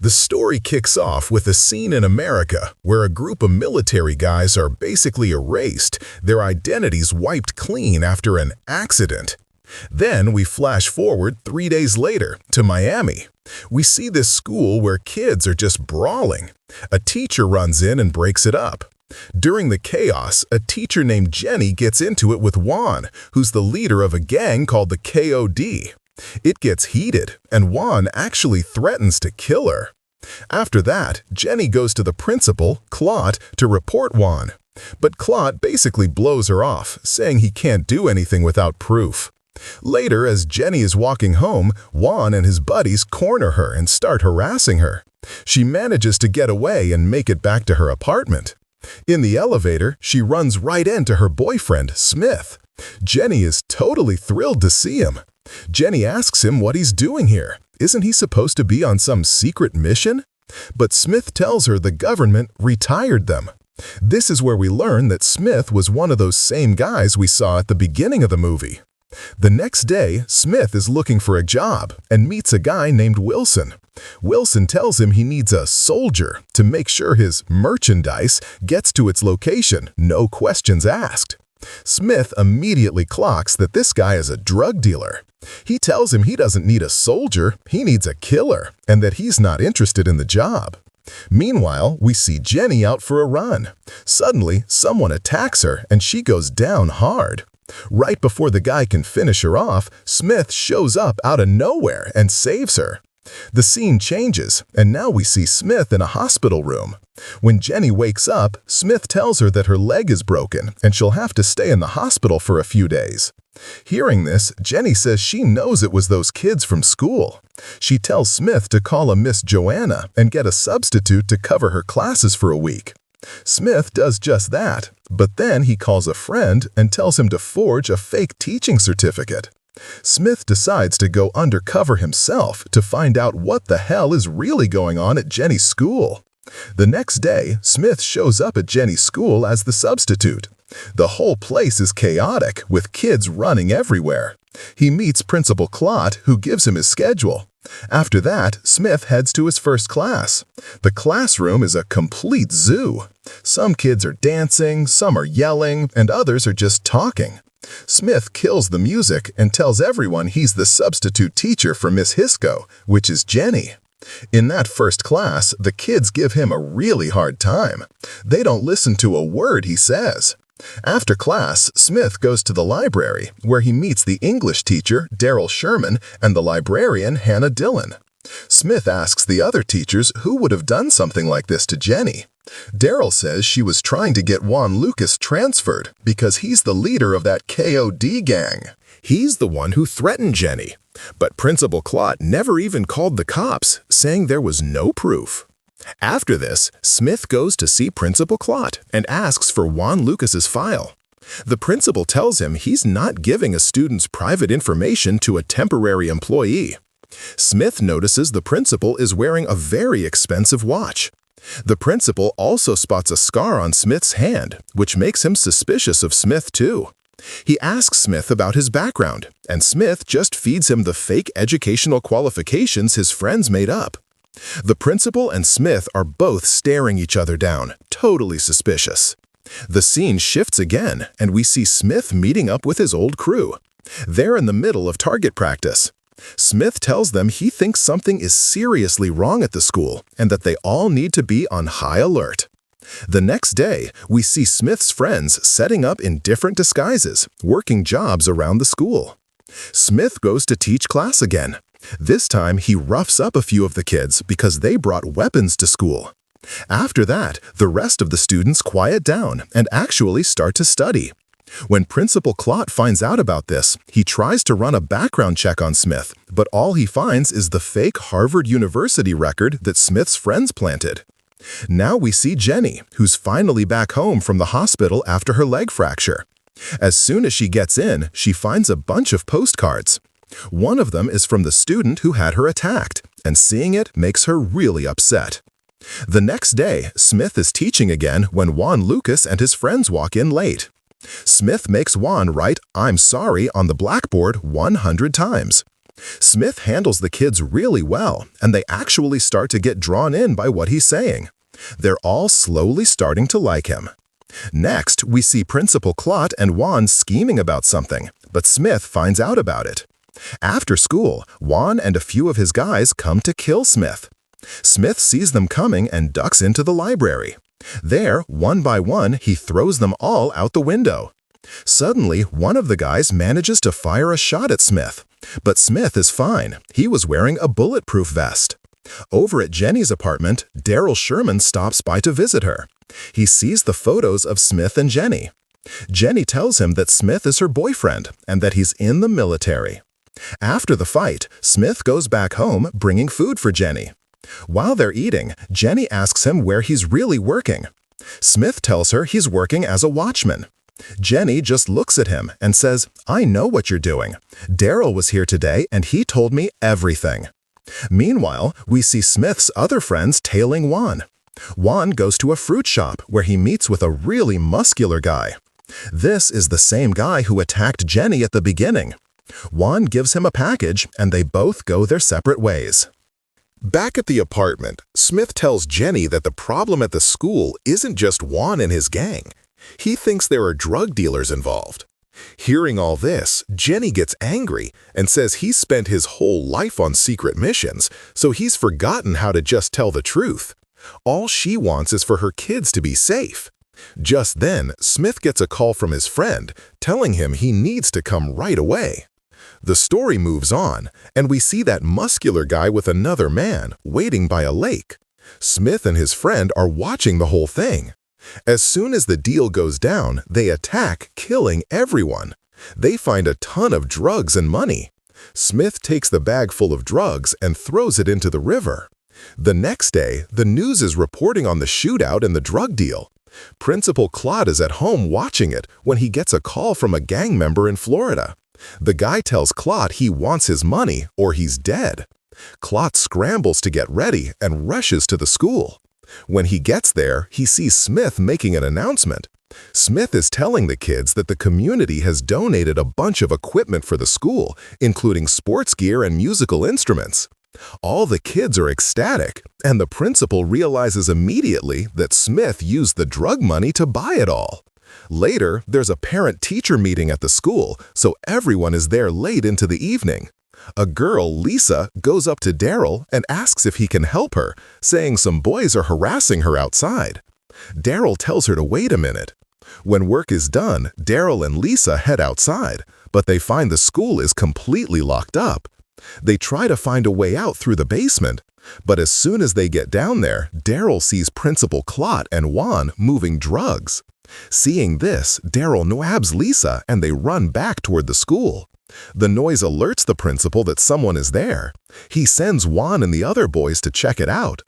The story kicks off with a scene in America where a group of military guys are basically erased, their identities wiped clean after an accident. Then we flash forward 3 days later to Miami. We see this school where kids are just brawling. A teacher runs in and breaks it up. During the chaos, a teacher named Jenny gets into it with Juan, who's the leader of a gang called the KOD. It gets heated, and Juan actually threatens to kill her. After that, Jenny goes to the principal, Claude, to report Juan. But Claude basically blows her off, saying he can't do anything without proof. Later, as Jenny is walking home, Juan and his buddies corner her and start harassing her. She manages to get away and make it back to her apartment. In the elevator, she runs right into her boyfriend, Smith. Jenny is totally thrilled to see him. Jenny asks him what he's doing here. Isn't he supposed to be on some secret mission? But Smith tells her the government retired them. This is where we learn that Smith was one of those same guys we saw at the beginning of the movie. The next day, Smith is looking for a job and meets a guy named Wilson. Wilson tells him he needs a soldier to make sure his merchandise gets to its location, no questions asked. Smith immediately clocks that this guy is a drug dealer. He tells him he doesn't need a soldier, he needs a killer, and that he's not interested in the job. Meanwhile, we see Jenny out for a run. Suddenly, someone attacks her and she goes down hard. Right before the guy can finish her off, Smith shows up out of nowhere and saves her. The scene changes, and now we see Smith in a hospital room. When Jenny wakes up, Smith tells her that her leg is broken and she'll have to stay in the hospital for a few days. Hearing this, Jenny says she knows it was those kids from school. She tells Smith to call a Miss Joanna and get a substitute to cover her classes for a week. Smith does just that, but then he calls a friend and tells him to forge a fake teaching certificate. Smith decides to go undercover himself to find out what the hell is really going on at Jenny's school. The next day, Smith shows up at Jenny's school as the substitute. The whole place is chaotic, with kids running everywhere. He meets Principal Claude, who gives him his schedule. After that, Smith heads to his first class. The classroom is a complete zoo. Some kids are dancing, some are yelling, and others are just talking. Smith kills the music and tells everyone he's the substitute teacher for Miss Hisco, which is Jenny. In that first class, the kids give him a really hard time. They don't listen to a word he says. After class, Smith goes to the library, where he meets the English teacher, Daryl Sherman, and the librarian, Hannah Dillon. Smith asks the other teachers who would have done something like this to Jenny. Daryl says she was trying to get Juan Lucas transferred because he's the leader of that KOD gang. He's the one who threatened Jenny. But Principal Claude never even called the cops, saying there was no proof. After this, Smith goes to see Principal Claude and asks for Juan Lucas's file. The principal tells him he's not giving a student's private information to a temporary employee. Smith notices the principal is wearing a very expensive watch. The principal also spots a scar on Smith's hand, which makes him suspicious of Smith too. He asks Smith about his background, and Smith just feeds him the fake educational qualifications his friends made up. The principal and Smith are both staring each other down, totally suspicious. The scene shifts again, and we see Smith meeting up with his old crew. They're in the middle of target practice. Smith tells them he thinks something is seriously wrong at the school and that they all need to be on high alert. The next day, we see Smith's friends setting up in different disguises, working jobs around the school. Smith goes to teach class again. This time, he roughs up a few of the kids because they brought weapons to school. After that, the rest of the students quiet down and actually start to study. When Principal Claude finds out about this, he tries to run a background check on Smith, but all he finds is the fake Harvard University record that Smith's friends planted. Now we see Jenny, who's finally back home from the hospital after her leg fracture. As soon as she gets in, she finds a bunch of postcards. One of them is from the student who had her attacked, and seeing it makes her really upset. The next day, Smith is teaching again when Juan Lucas and his friends walk in late. Smith makes Juan write "I'm sorry" on the blackboard 100 times. Smith handles the kids really well, and they actually start to get drawn in by what he's saying. They're all slowly starting to like him. Next, we see Principal Clot and Juan scheming about something, but Smith finds out about it. After school, Juan and a few of his guys come to kill Smith. Smith sees them coming and ducks into the library. There, one by one, he throws them all out the window. Suddenly, one of the guys manages to fire a shot at Smith. But Smith is fine. He was wearing a bulletproof vest. Over at Jenny's apartment, Daryl Sherman stops by to visit her. He sees the photos of Smith and Jenny. Jenny tells him that Smith is her boyfriend and that he's in the military. After the fight, Smith goes back home bringing food for Jenny. While they're eating, Jenny asks him where he's really working. Smith tells her he's working as a watchman. Jenny just looks at him and says, "I know what you're doing. Daryl was here today and he told me everything." Meanwhile, we see Smith's other friends tailing Juan. Juan goes to a fruit shop where he meets with a really muscular guy. This is the same guy who attacked Jenny at the beginning. Juan gives him a package and they both go their separate ways. Back at the apartment, Smith tells Jenny that the problem at the school isn't just Juan and his gang. He thinks there are drug dealers involved. Hearing all this, Jenny gets angry and says he's spent his whole life on secret missions, so he's forgotten how to just tell the truth. All she wants is for her kids to be safe. Just then, Smith gets a call from his friend telling him he needs to come right away. The story moves on, and we see that muscular guy with another man waiting by a lake. Smith and his friend are watching the whole thing. As soon as the deal goes down, they attack, killing everyone. They find a ton of drugs and money. Smith takes the bag full of drugs and throws it into the river. The next day, the news is reporting on the shootout and the drug deal. Principal Clot is at home watching it when he gets a call from a gang member in Florida. The guy tells Clot he wants his money or he's dead. Clot scrambles to get ready and rushes to the school. When he gets there, he sees Smith making an announcement. Smith is telling the kids that the community has donated a bunch of equipment for the school, including sports gear and musical instruments. All the kids are ecstatic, and the principal realizes immediately that Smith used the drug money to buy it all. Later, there's a parent-teacher meeting at the school, so everyone is there late into the evening. A girl, Lisa, goes up to Daryl and asks if he can help her, saying some boys are harassing her outside. Daryl tells her to wait a minute. When work is done, Daryl and Lisa head outside, but they find the school is completely locked up. They try to find a way out through the basement, but as soon as they get down there, Daryl sees Principal Clot and Juan moving drugs. Seeing this, Daryl nabs Lisa and they run back toward the school. The noise alerts the principal that someone is there. He sends Juan and the other boys to check it out.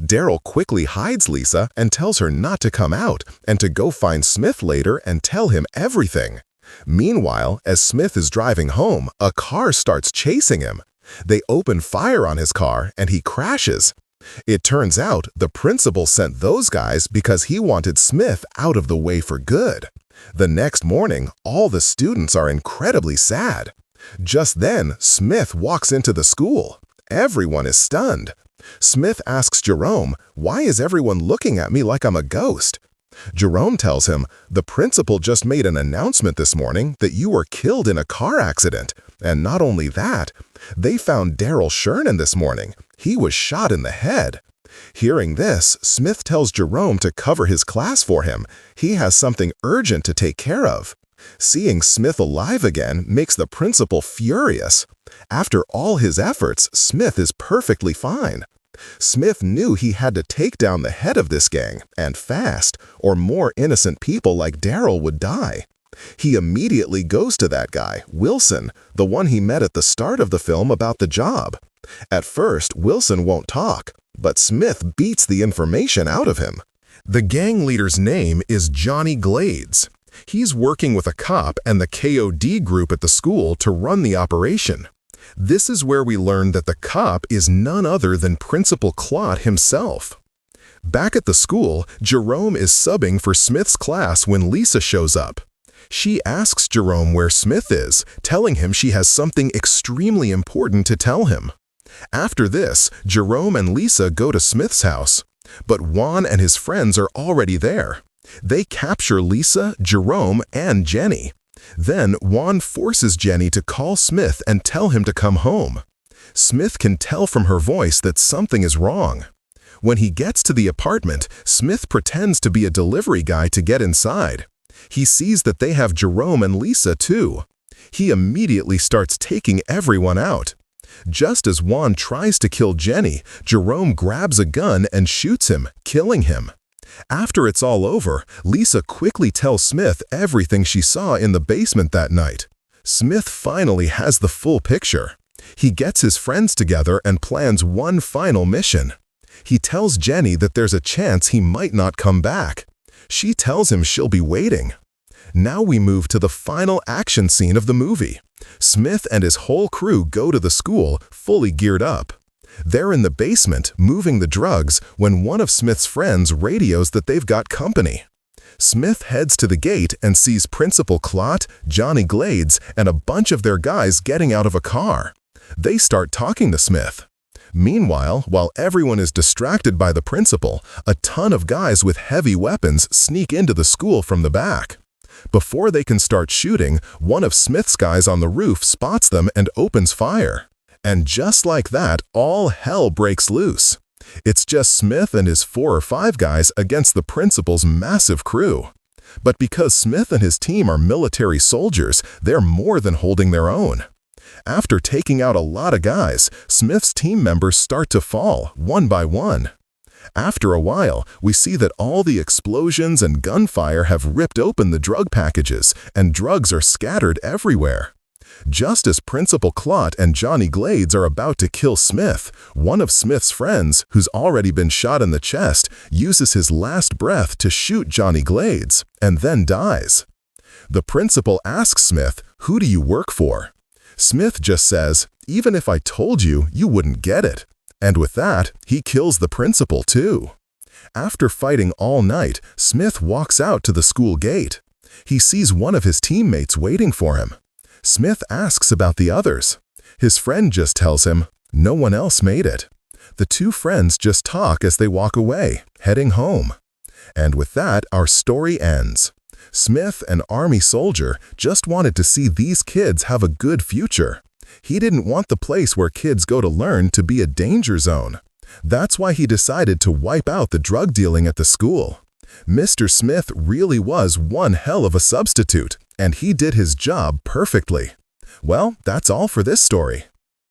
Daryl quickly hides Lisa and tells her not to come out and to go find Smith later and tell him everything. Meanwhile, as Smith is driving home, a car starts chasing him. They open fire on his car and he crashes. It turns out the principal sent those guys because he wanted Smith out of the way for good. The next morning, all the students are incredibly sad. Just then, Smith walks into the school. Everyone is stunned. Smith asks Jerome, "Why is everyone looking at me like I'm a ghost?" Jerome tells him, "The principal just made an announcement this morning that you were killed in a car accident. And not only that, they found Daryl Sherman this morning. He was shot in the head." Hearing this, Smith tells Jerome to cover his class for him. He has something urgent to take care of. Seeing Smith alive again makes the principal furious. After all his efforts, Smith is perfectly fine. Smith knew he had to take down the head of this gang, and fast, or more innocent people like Daryl would die. He immediately goes to that guy, Wilson, the one he met at the start of the film about the job. At first, Wilson won't talk, but Smith beats the information out of him. The gang leader's name is Johnny Glades. He's working with a cop and the KOD group at the school to run the operation. This is where we learn that the cop is none other than Principal Clot himself. Back at the school, Jerome is subbing for Smith's class when Lisa shows up. She asks Jerome where Smith is, telling him she has something extremely important to tell him. After this, Jerome and Lisa go to Smith's house. But Juan and his friends are already there. They capture Lisa, Jerome, and Jenny. Then Juan forces Jenny to call Smith and tell him to come home. Smith can tell from her voice that something is wrong. When he gets to the apartment, Smith pretends to be a delivery guy to get inside. He sees that they have Jerome and Lisa too. He immediately starts taking everyone out. Just as Juan tries to kill Jenny, Jerome grabs a gun and shoots him, killing him. After it's all over, Lisa quickly tells Smith everything she saw in the basement that night. Smith finally has the full picture. He gets his friends together and plans one final mission. He tells Jenny that there's a chance he might not come back. She tells him she'll be waiting. Now we move to the final action scene of the movie. Smith and his whole crew go to the school, fully geared up. They're in the basement, moving the drugs, when one of Smith's friends radios that they've got company. Smith heads to the gate and sees Principal Clot, Johnny Glades, and a bunch of their guys getting out of a car. They start talking to Smith. Meanwhile, while everyone is distracted by the principal, a ton of guys with heavy weapons sneak into the school from the back. Before they can start shooting, one of Smith's guys on the roof spots them and opens fire. And just like that, all hell breaks loose. It's just Smith and his 4 or 5 guys against the principal's massive crew. But because Smith and his team are military soldiers, they're more than holding their own. After taking out a lot of guys, Smith's team members start to fall, one by one. After a while, we see that all the explosions and gunfire have ripped open the drug packages, and drugs are scattered everywhere. Just as Principal Clot and Johnny Glades are about to kill Smith, one of Smith's friends, who's already been shot in the chest, uses his last breath to shoot Johnny Glades, and then dies. The principal asks Smith, "Who do you work for?" Smith just says, "Even if I told you, you wouldn't get it." And with that, he kills the principal too. After fighting all night, Smith walks out to the school gate. He sees one of his teammates waiting for him. Smith asks about the others. His friend just tells him, no one else made it. The two friends just talk as they walk away, heading home. And with that, our story ends. Smith, an Army soldier, just wanted to see these kids have a good future. He didn't want the place where kids go to learn to be a danger zone. That's why he decided to wipe out the drug dealing at the school. Mr. Smith really was one hell of a substitute, and he did his job perfectly. Well, that's all for this story.